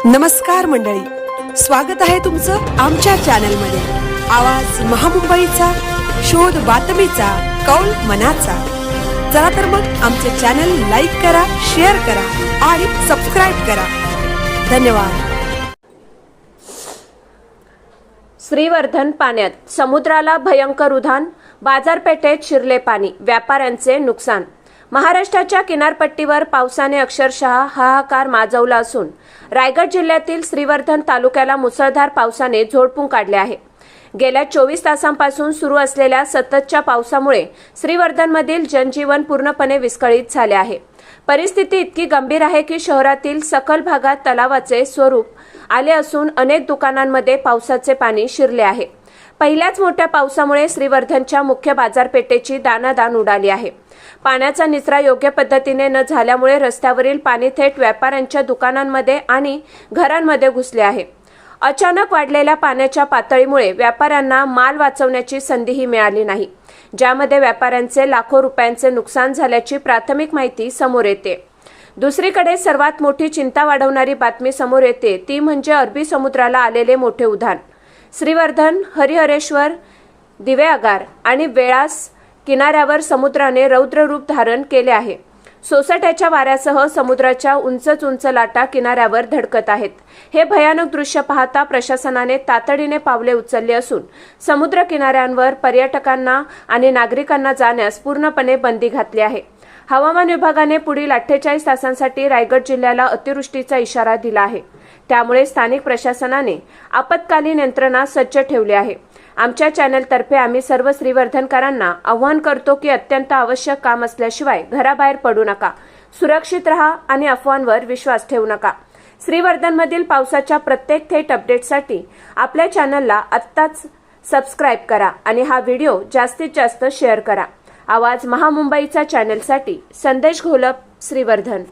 नमस्कार मंडळी, स्वागत आहे तुमचं आमच्या चॅनलमध्ये। आवाज महामुंबईचा, शोध बातमीचा, कौल मनाचा। चला तर मग आमचे चॅनल लाईक करा, शेअर करा आणि सबस्क्राइब करा। धन्यवाद। श्रीवर्धन पाण्यात, समुद्राला भयंकर उधाण, बाजारपेठेत शिरले पाणी, व्यापाऱ्यांचे नुकसान। महाराष्ट्राच्या किनारपट्टीवर पावसाने अक्षरशः हाहाकार माजवला असून रायगड जिल्ह्यातील श्रीवर्धन तालुक्याला मुसळधार पावसाने झोडपून काढले आहे। गेल्या 24 तासांपासून सुरू असलेल्या सततच्या पावसामुळे श्रीवर्धनमधील जनजीवन पूर्णपणे विस्कळीत झाले आहे। परिस्थिती इतकी गंभीर आहे की शहरातील सखल भागात तलावाचे स्वरूप आले असून अनेक दुकानांमध्ये पावसाचे पाणी शिरले आहे। पहिल्याच मोठ्या पावसामुळे श्रीवर्धनच्या मुख्य बाजारपेठेची दाणादाण उडाली आहे। पाण्याचा निचरा योग्य पद्धतीने न झाल्यामुळे रस्त्यावरील पाणी थेट व्यापाऱ्यांच्या दुकानांमध्ये आणि घरांमध्ये घुसले आहे। अचानक वाढलेल्या पाण्याच्या पातळीमुळे व्यापाऱ्यांना माल वाचवण्याची संधीही मिळाली नाही, ज्यामध्ये व्यापाऱ्यांचे लाखो रुपयांचे नुकसान झाल्याची प्राथमिक माहिती समोर येते। दुसरीकडे सर्वात मोठी चिंता वाढवणारी बातमी समोर येते ती म्हणजे अरबी समुद्राला आलेले मोठे उधाण। श्रीवर्धन, हरिहरेश्वर, दिवेआगार आणि वेळास किनाऱ्यावर समुद्राने रौद्र रूप धारण केले आहे। सोसाट्याच्या वाऱ्यासह समुद्राच्या उंच लाटा किनाऱ्यावर धडकत आहेत। हे भयानक दृश्य पाहता प्रशासनाने तातडीने पावले उचलली असून समुद्र किनाऱ्यांवर पर्यटकांना आणि नागरिकांना जाण्यास पूर्णपणे बंदी घातली आहे। हवामान विभागाने पुढील 48 तासांसाठी रायगड जिल्ह्याला अतिवृष्टीचा इशारा दिला आहे। त्यामुळे स्थानिक प्रशासनाने आपत्कालीन यंत्रणा सज्ज ठेवली आहे। आमच्या चॅनलतर्फे आम्ही सर्व श्रीवर्धनकरांना आवाहन करतो की अत्यंत आवश्यक काम असल्याशिवाय घराबाहेर पडू नका, सुरक्षित रहा आणि अफवांवर विश्वास ठेवू नका। श्रीवर्धनमधील पावसाच्या प्रत्येक थेट अपडेटसाठी आपल्या चॅनलला आत्ताच सबस्क्राइब करा आणि हा व्हिडिओ जास्तीत जास्त शेअर करा। आवाज महामुंबईचा चॅनलसाठी संदेश घोलप, श्रीवर्धन।